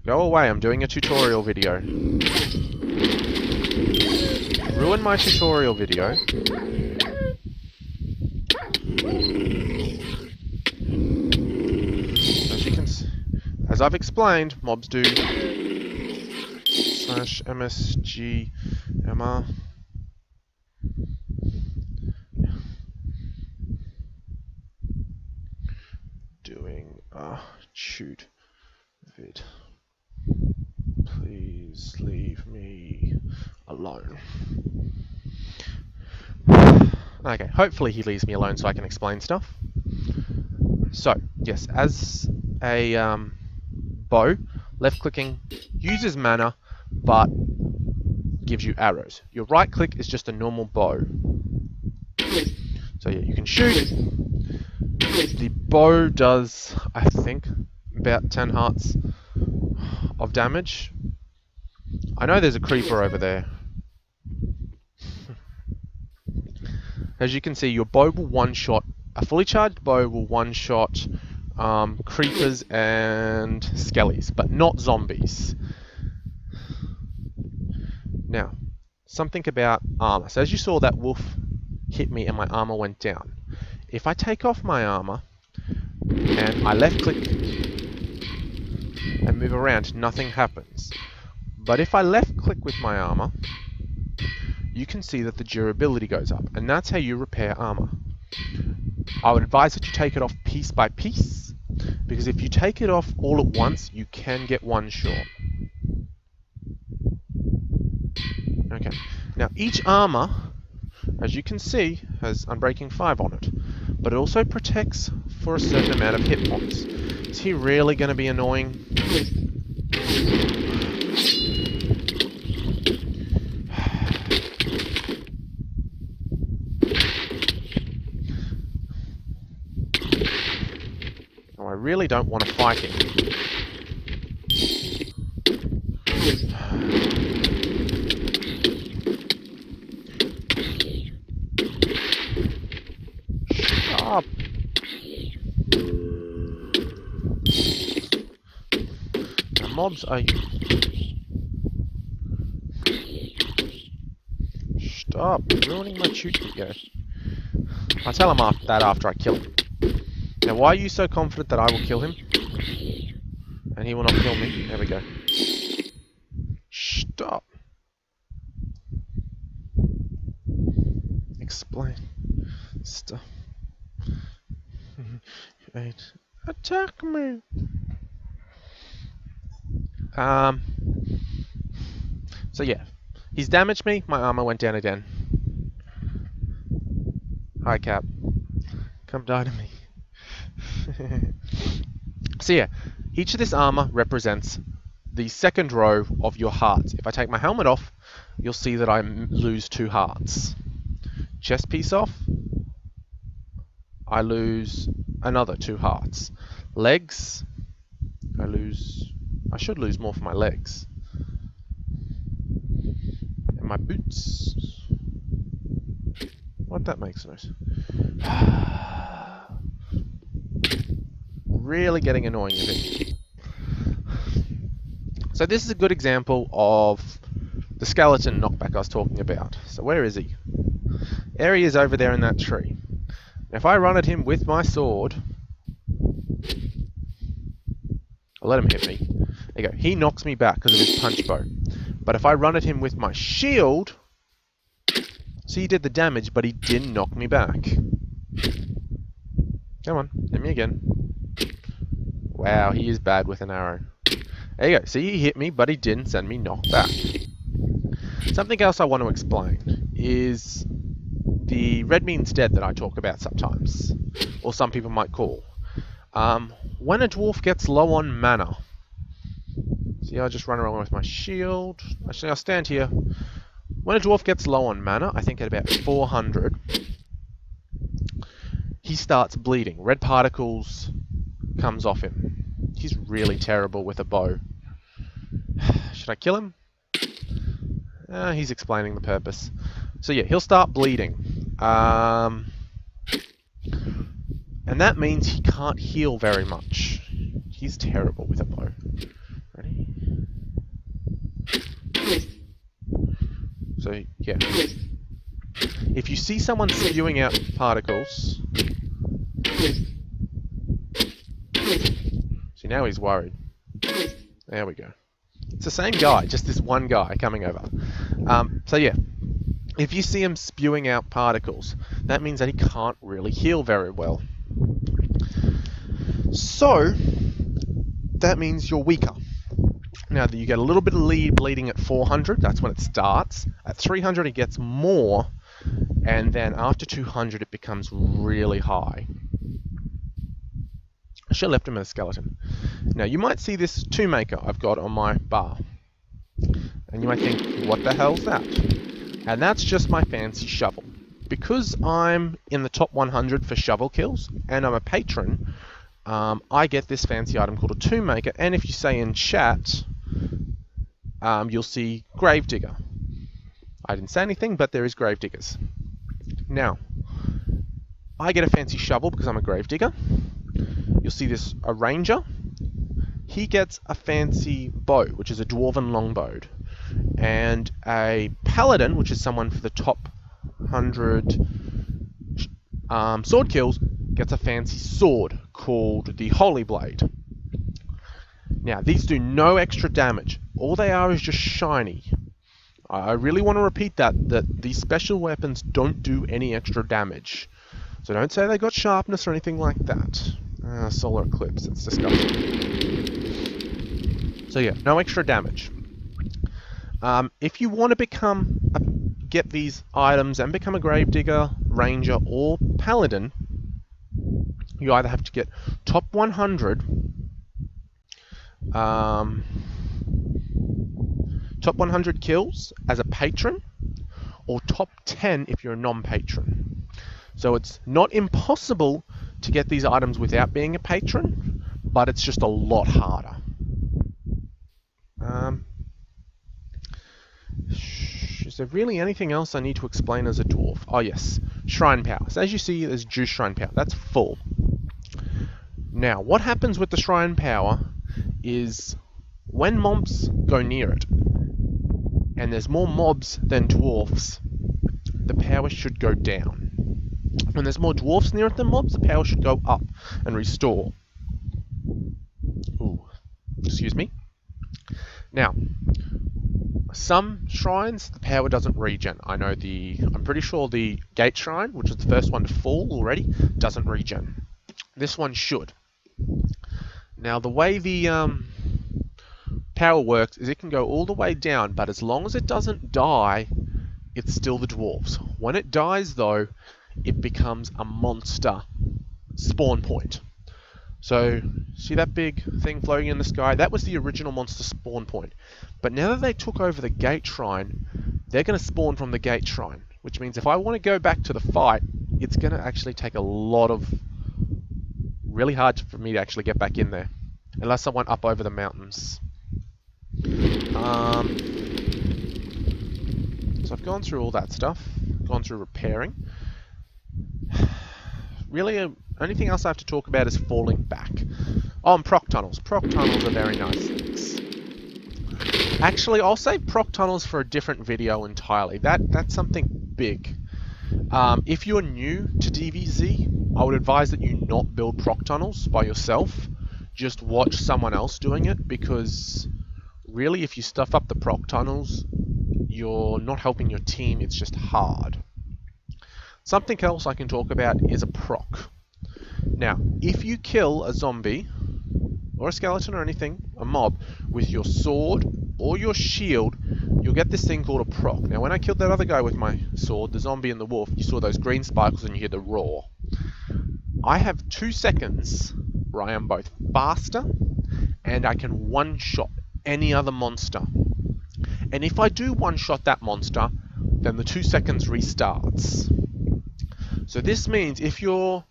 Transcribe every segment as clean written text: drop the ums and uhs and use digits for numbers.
Go away, I'm doing a tutorial video. Ruin my tutorial video. As you can see, as I've explained, mobs do /msgmr. Doing a shoot vid. Please leave me alone. Okay, hopefully he leaves me alone so I can explain stuff. So, yes, as a bow, left-clicking uses mana, but gives you arrows. Your right-click is just a normal bow. So yeah, you can shoot. The bow does, I think, about 10 hearts of damage. I know there's a creeper over there. As you can see, your bow will one-shot, a fully charged bow will one-shot creepers and skellies, but not zombies. Now, something about armor. So as you saw, that wolf hit me and my armor went down. If I take off my armor and I left-click and move around, nothing happens. But if I left-click with my armor, you can see that the durability goes up, and that's how you repair armor. I would advise that you take it off piece by piece, because if you take it off all at once, you can get one short. Okay, now each armor, as you can see, has Unbreaking 5 on it, but it also protects for a certain amount of hit points. Is he really going to be annoying? Oh, I really don't want to fight him. Shut up. The mobs are... Stop ruining my shoot video. I'll tell him that after I kill him. Now, why are you so confident that I will kill him? And he will not kill me. There we go. Stop. Explain. Stop. Attack me. So yeah. He's damaged me, my armor went down again. Hi, Cap. Come die to me. So yeah, each of this armor represents the second row of your hearts. If I take my helmet off, you'll see that I lose 2 hearts. Chest piece off, I lose another 2 hearts. Legs, I should lose more for my legs. And my boots. What, that makes noise. Really getting annoying with it. So this is a good example of the skeleton knockback I was talking about. So where is he? There he is over there in that tree. Now if I run at him with my sword, I'll let him hit me. There you go. He knocks me back because of his punch bow. But if I run at him with my shield, see, he did the damage, but he didn't knock me back. Come on, hit me again. Wow, he is bad with an arrow. There you go. See, he hit me, but he didn't send me knocked back. Something else I want to explain is the red means dead that I talk about sometimes, or some people might call. When a dwarf gets low on mana, see, I'll just run around with my shield. Actually, I'll stand here. When a dwarf gets low on mana, I think at about 400, he starts bleeding. Red particles comes off him. He's really terrible with a bow. Should I kill him? He's explaining the purpose. So yeah, he'll start bleeding. And that means he can't heal very much. He's terrible with a bow. Ready? here. If you see someone spewing out particles... See, now he's worried. There we go. It's the same guy, just this one guy coming over. So yeah, if you see him spewing out particles, that means that he can't really heal very well. So, that means you're weaker. Now, you get a little bit of bleeding at 400, that's when it starts. At 300 it gets more, and then after 200 it becomes really high. I should have left him as a skeleton. Now, you might see this two maker I've got on my bar. And you might think, what the hell's that? And that's just my fancy shovel. Because I'm in the top 100 for shovel kills, and I'm a patron, I get this fancy item called a tomb maker. And if you say in chat, you'll see gravedigger. I didn't say anything, but there is gravediggers. Now, I get a fancy shovel because I'm a gravedigger. You'll see this, a ranger. He gets a fancy bow, which is a dwarven longbow. And a paladin, which is someone for the top 100 sword kills, gets a fancy sword called the Holy Blade. Now, these do no extra damage. All they are is just shiny. I really want to repeat that these special weapons don't do any extra damage. So don't say they got sharpness or anything like that. Solar eclipse, it's disgusting. So yeah, no extra damage. If you want to get these items and become a gravedigger, ranger, or paladin, you either have to get top 100, top 100 kills as a patron, or top 10 if you're a non-patron. So it's not impossible to get these items without being a patron, but it's just a lot harder. Is there really anything else I need to explain as a dwarf? Oh yes, shrine power. So as you see, there's juice shrine power. That's full. Now, what happens with the shrine power is when mobs go near it, and there's more mobs than dwarfs, the power should go down. When there's more dwarfs near it than mobs, the power should go up and restore. Ooh, excuse me. Now, some shrines, the power doesn't regen. I'm pretty sure the gate shrine, which is the first one to fall already, doesn't regen. This one should. Now, the way the power works is it can go all the way down, but as long as it doesn't die, it's still the dwarves. When it dies, though, it becomes a monster spawn point. So, see that big thing floating in the sky? That was the original monster spawn point. But now that they took over the gate shrine, they're going to spawn from the gate shrine. Which means if I want to go back to the fight, it's going to actually take a lot of... really hard for me to actually get back in there. Unless I went up over the mountains. So I've gone through all that stuff. Gone through repairing. Really, only thing else I have to talk about is falling back. Oh, and proc tunnels. Proc tunnels are very nice things. Actually, I'll save proc tunnels for a different video entirely. That's something big. If you're new to DBZ, I would advise that you not build proc tunnels by yourself. Just watch someone else doing it, because really, if you stuff up the proc tunnels, you're not helping your team. It's just hard. Something else I can talk about is a proc. Now, if you kill a zombie, or a skeleton or anything, a mob, with your sword or your shield, you'll get this thing called a proc. Now, when I killed that other guy with my sword, the zombie and the wolf, you saw those green sparkles and you hear the roar. I have 2 seconds where I am both faster and I can one-shot any other monster. And if I do one-shot that monster, then the 2 seconds restarts. So this means if you're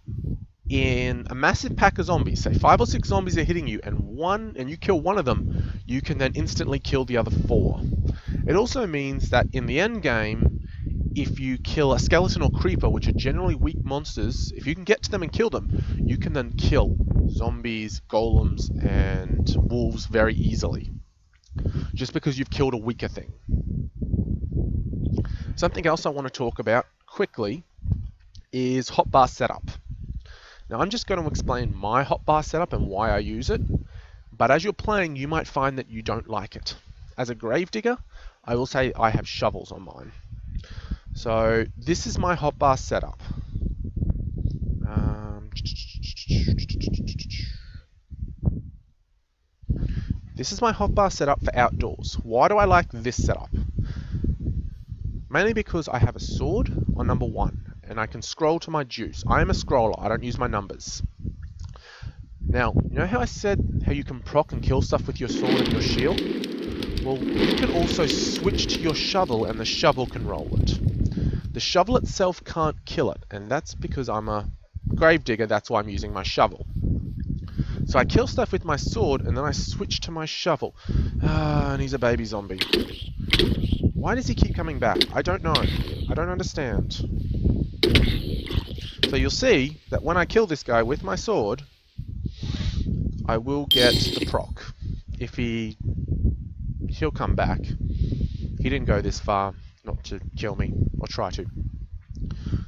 in a massive pack of zombies, say 5 or 6 zombies are hitting you, and you kill one of them, you can then instantly kill the other 4. It also means that in the end game, if you kill a skeleton or creeper, which are generally weak monsters, if you can get to them and kill them, you can then kill zombies, golems, and wolves very easily. Just because you've killed a weaker thing. Something else I want to talk about quickly is hotbar setup. Now I'm just going to explain my hotbar setup and why I use it, but as you're playing you might find that you don't like it. As a gravedigger, I will say I have shovels on mine. So this is my hotbar setup. This is my hotbar setup for outdoors. Why do I like this setup? Mainly because I have a sword on number 1 and I can scroll to my juice. I am a scroller, I don't use my numbers. Now, you know how I said how you can proc and kill stuff with your sword and your shield? Well, you can also switch to your shovel and the shovel can roll it. The shovel itself can't kill it, and that's because I'm a gravedigger, that's why I'm using my shovel. So I kill stuff with my sword and then I switch to my shovel. And he's a baby zombie. Why does he keep coming back? I don't know. I don't understand. So you'll see that when I kill this guy with my sword, I will get the proc. If he'll come back. He didn't go this far not to kill me, or try to.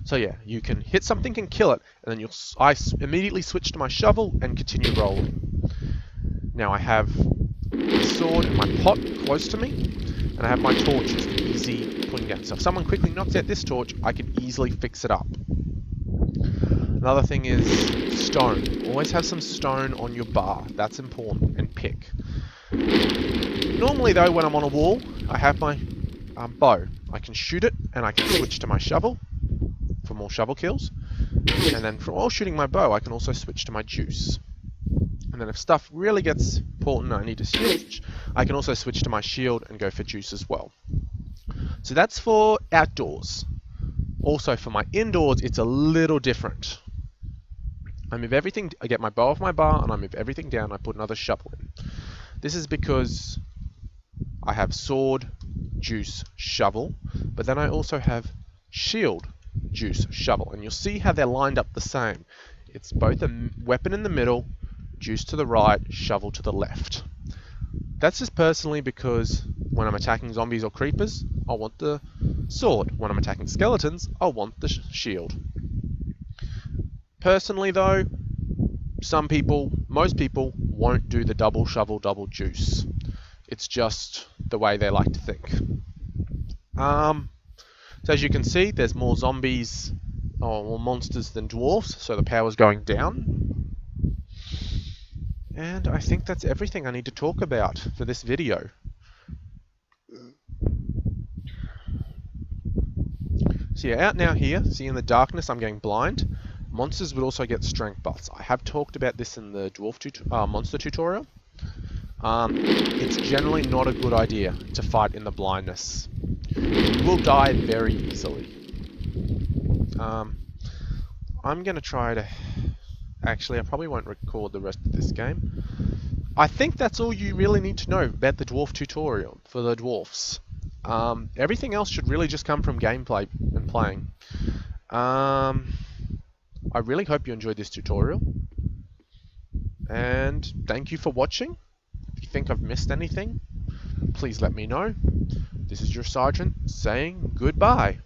So yeah, you can hit something and kill it, and then I immediately switch to my shovel and continue rolling. Now I have my sword and my pot close to me, and I have my torches for easy putting down. So if someone quickly knocks out this torch, I can easily fix it up. Another thing is stone. Always have some stone on your bar. That's important. And pick. Normally though, when I'm on a wall, I have my bow. I can shoot it, and I can switch to my shovel for more shovel kills. And then while shooting my bow, I can also switch to my juice. And then if stuff really gets important and I need to switch, I can also switch to my shield and go for juice as well. So that's for outdoors. Also for my indoors, it's a little different. I move everything, I get my bow off my bar, and I move everything down, I put another shovel in. This is because I have sword, juice, shovel, but then I also have shield, juice, shovel, and you'll see how they're lined up the same. It's both a weapon in the middle, juice to the right, shovel to the left. That's just personally because when I'm attacking zombies or creepers, I want the sword. When I'm attacking skeletons, I want the shield. Personally though, most people won't do the double shovel, double juice. It's just the way they like to think. So as you can see, there's more zombies or more monsters than dwarfs, so the power's going down. And I think that's everything I need to talk about for this video. So yeah, out now here, see in the darkness I'm getting blind. Monsters would also get strength buffs. I have talked about this in the dwarf monster tutorial. It's generally not a good idea to fight in the blindness. You will die very easily. I'm going to try to... Actually, I probably won't record the rest of this game. I think that's all you really need to know about the dwarf tutorial for the dwarfs. Everything else should really just come from gameplay and playing. I really hope you enjoyed this tutorial. And thank you for watching. If you think I've missed anything, please let me know. This is your sergeant saying goodbye.